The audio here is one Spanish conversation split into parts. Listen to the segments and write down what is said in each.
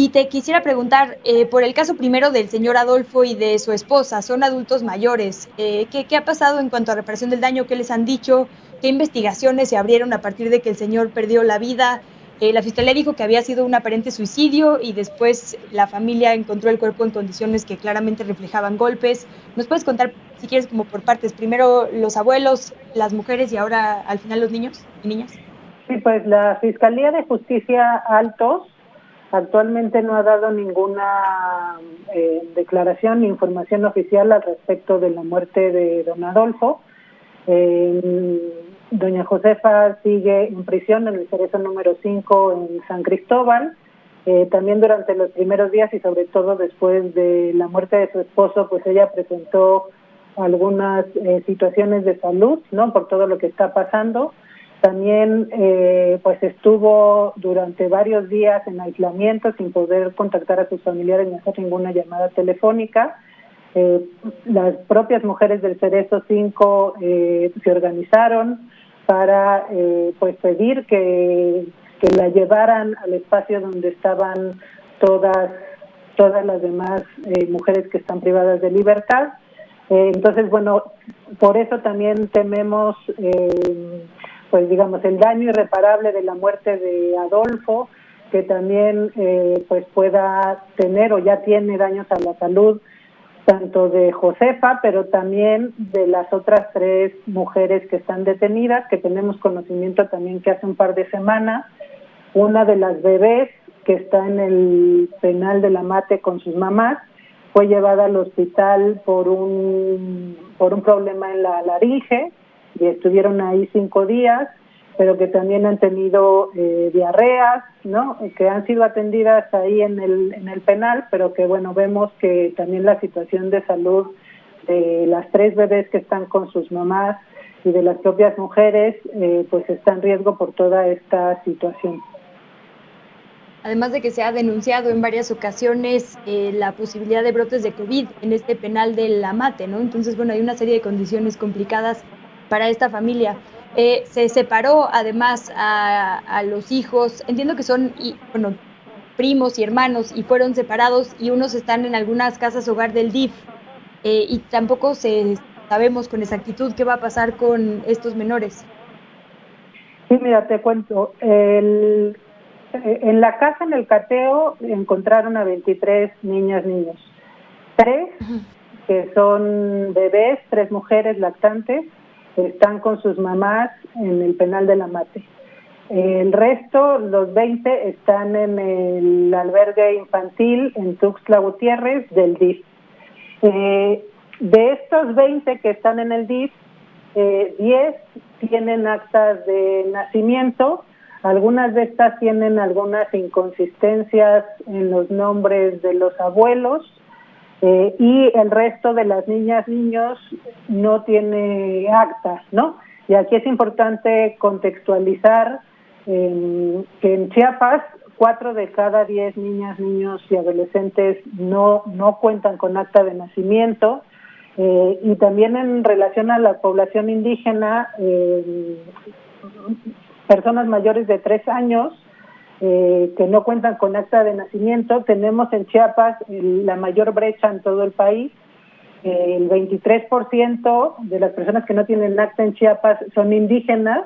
Y te quisiera preguntar por el caso primero del señor Adolfo y de su esposa. Son adultos mayores. ¿Qué ha pasado en cuanto a reparación del daño? ¿Qué les han dicho? ¿Qué investigaciones se abrieron a partir de que el señor perdió la vida? La fiscalía dijo que había sido un aparente suicidio y después la familia encontró el cuerpo en condiciones que claramente reflejaban golpes. ¿Nos puedes contar, si quieres, como por partes? Primero los abuelos, las mujeres y ahora al final los niños y niñas. Sí, pues la Fiscalía de Justicia Altos actualmente no ha dado ninguna declaración ni información oficial al respecto de la muerte de don Adolfo. Doña Josefa sigue en prisión en el Cerezo número 5 en San Cristóbal. También durante los primeros días y sobre todo después de la muerte de su esposo, pues ella presentó algunas situaciones de salud, ¿no? Por todo lo que está pasando. También pues estuvo durante varios días en aislamiento sin poder contactar a sus familiares ni hacer ninguna llamada telefónica. Las propias mujeres del Cerezo 5 se organizaron para pues pedir que la llevaran al espacio donde estaban todas las demás mujeres que están privadas de libertad. Entonces, bueno, por eso también tememos pues digamos el daño irreparable de la muerte de Adolfo, que también pues pueda tener o ya tiene daños a la salud tanto de Josefa, pero también de las otras 3 mujeres que están detenidas, que tenemos conocimiento también que hace un par de semanas, una de las bebés que está en el penal de la Mate con sus mamás, fue llevada al hospital por un problema en la laringe y estuvieron ahí 5 días, pero que también han tenido diarreas, ¿no? Que han sido atendidas ahí en el penal, pero que bueno, vemos que también la situación de salud de las 3 bebés que están con sus mamás y de las propias mujeres, pues está en riesgo por toda esta situación. Además de que se ha denunciado en varias ocasiones la posibilidad de brotes de COVID en este penal de La Mate, ¿no? Entonces, bueno, hay una serie de condiciones complicadas para esta familia. Se separó además a los hijos, entiendo que son, bueno, primos y hermanos, y fueron separados y unos están en algunas casas hogar del DIF, y tampoco sabemos con exactitud qué va a pasar con estos menores. Sí, mira, te cuento, en la casa, en el cateo, encontraron a 23 niños, 3 que son bebés, 3 mujeres lactantes, están con sus mamás en el penal de La Mate. El resto, los 20, están en el albergue infantil en Tuxtla Gutiérrez del DIF. De estos 20 que están en el DIF, 10 tienen actas de nacimiento. Algunas de estas tienen algunas inconsistencias en los nombres de los abuelos, y el resto de las niñas, niños no tiene actas, ¿no? Y aquí es importante contextualizar que en Chiapas 4 de cada 10 niñas, niños y adolescentes no cuentan con acta de nacimiento. Y también en relación a la población indígena, personas mayores de 3 años que no cuentan con acta de nacimiento. Tenemos en Chiapas la mayor brecha en todo el país. El 23% de las personas que no tienen acta en Chiapas son indígenas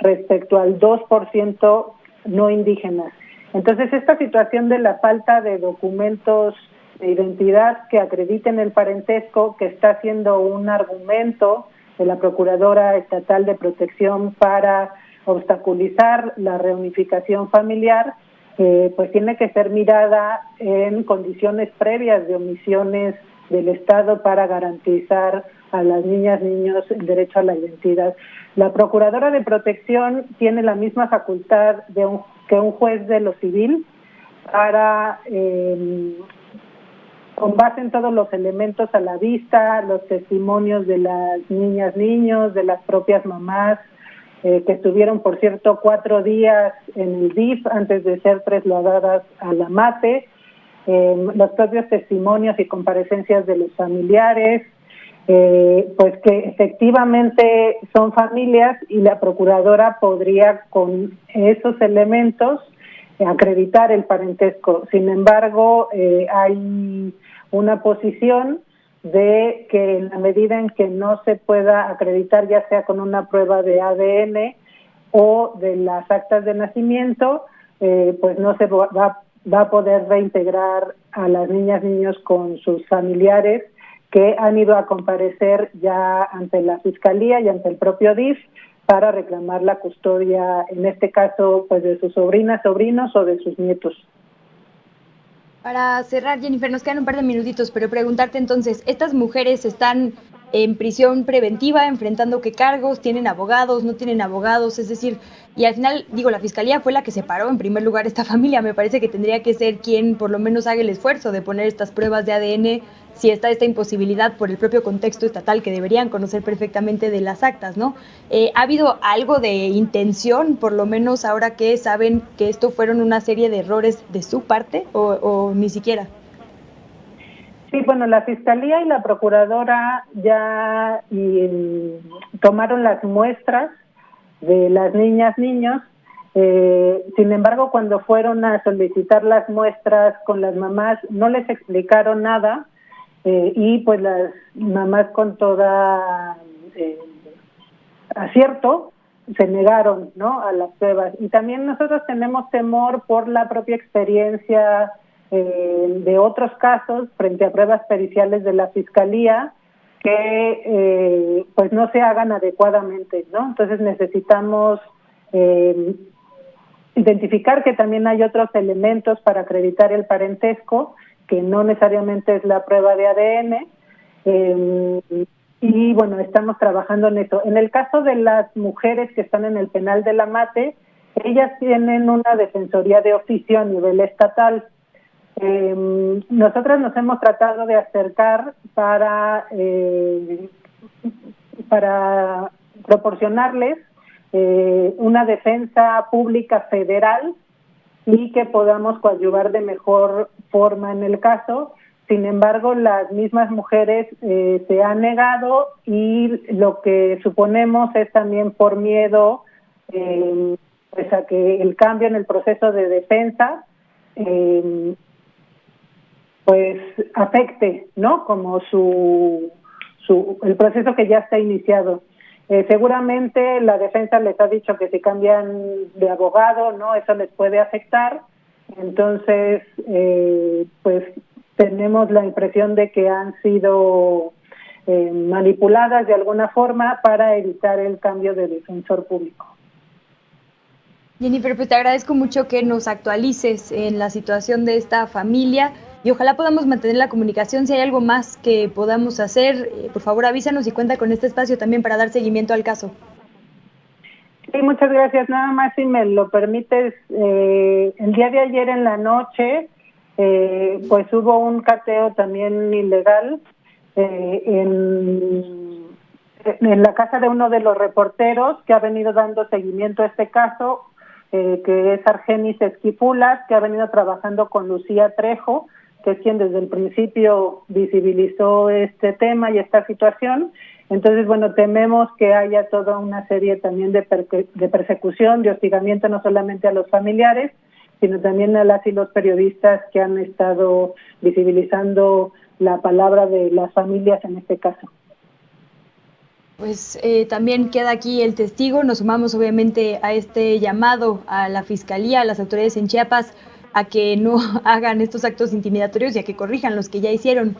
respecto al 2% no indígenas. Entonces, esta situación de la falta de documentos de identidad que acrediten el parentesco, que está siendo un argumento de la Procuradora Estatal de Protección para obstaculizar la reunificación familiar, pues tiene que ser mirada en condiciones previas de omisiones del Estado para garantizar a las niñas, niños el derecho a la identidad. La Procuradora de Protección tiene la misma facultad que un juez de lo civil para, con base en todos los elementos a la vista, los testimonios de las niñas, niños, de las propias mamás, que estuvieron, por cierto, 4 días en el DIF antes de ser trasladadas a La Mate, los propios testimonios y comparecencias de los familiares, pues que efectivamente son familias, y la Procuradora podría, con esos elementos, acreditar el parentesco. Sin embargo, hay una posición de que en la medida en que no se pueda acreditar, ya sea con una prueba de ADN o de las actas de nacimiento, pues no se va a poder reintegrar a las niñas, niños con sus familiares que han ido a comparecer ya ante la Fiscalía y ante el propio DIF para reclamar la custodia, en este caso, pues de sus sobrinas, sobrinos o de sus nietos. Para cerrar, Jennifer, nos quedan un par de minutitos, pero preguntarte entonces, ¿estas mujeres están en prisión preventiva, enfrentando qué cargos? ¿Tienen abogados? ¿No tienen abogados? Es decir, y al final, digo, la Fiscalía fue la que separó en primer lugar esta familia. Me parece que tendría que ser quien por lo menos haga el esfuerzo de poner estas pruebas de ADN si está esta imposibilidad por el propio contexto estatal que deberían conocer perfectamente de las actas, ¿no? ¿Ha habido algo de intención, por lo menos ahora que saben que esto fueron una serie de errores de su parte o ni siquiera? Sí, bueno, la Fiscalía y la Procuradora ya tomaron las muestras de las niñas, niños. Sin embargo, cuando fueron a solicitar las muestras con las mamás, no les explicaron nada y pues las mamás con toda acierto se negaron, ¿no?, a las pruebas. Y también nosotros tenemos temor por la propia experiencia de otros casos frente a pruebas periciales de la Fiscalía que pues no se hagan adecuadamente, ¿no? Entonces necesitamos identificar que también hay otros elementos para acreditar el parentesco, que no necesariamente es la prueba de ADN, y bueno, estamos trabajando en eso. En el caso de las mujeres que están en el penal de la Mate, ellas tienen una defensoría de oficio a nivel estatal. Nosotros nos hemos tratado de acercar para proporcionarles una defensa pública federal y que podamos coadyuvar de mejor forma en el caso. Sin embargo, las mismas mujeres se han negado y lo que suponemos es también por miedo pues a que el cambio en el proceso de defensa pues afecte, ¿no?, como el proceso que ya está iniciado. Seguramente la defensa les ha dicho que si cambian de abogado, ¿no?, eso les puede afectar. Entonces, pues tenemos la impresión de que han sido manipuladas de alguna forma para evitar el cambio de defensor público. Jennifer, pues te agradezco mucho que nos actualices en la situación de esta familia y ojalá podamos mantener la comunicación. Si hay algo más que podamos hacer, por favor avísanos y cuenta con este espacio también para dar seguimiento al caso. Sí, muchas gracias. Nada más, si me lo permites, el día de ayer en la noche, pues hubo un cateo también ilegal en la casa de uno de los reporteros que ha venido dando seguimiento a este caso, que es Argenis Esquipulas, que ha venido trabajando con Lucía Trejo, que es quien desde el principio visibilizó este tema y esta situación. Entonces, bueno, tememos que haya toda una serie también de persecución, de hostigamiento, no solamente a los familiares, sino también a las y los periodistas que han estado visibilizando la palabra de las familias en este caso. Pues también queda aquí el testigo. Nos sumamos obviamente a este llamado a la Fiscalía, a las autoridades en Chiapas, a que no hagan estos actos intimidatorios y a que corrijan los que ya hicieron.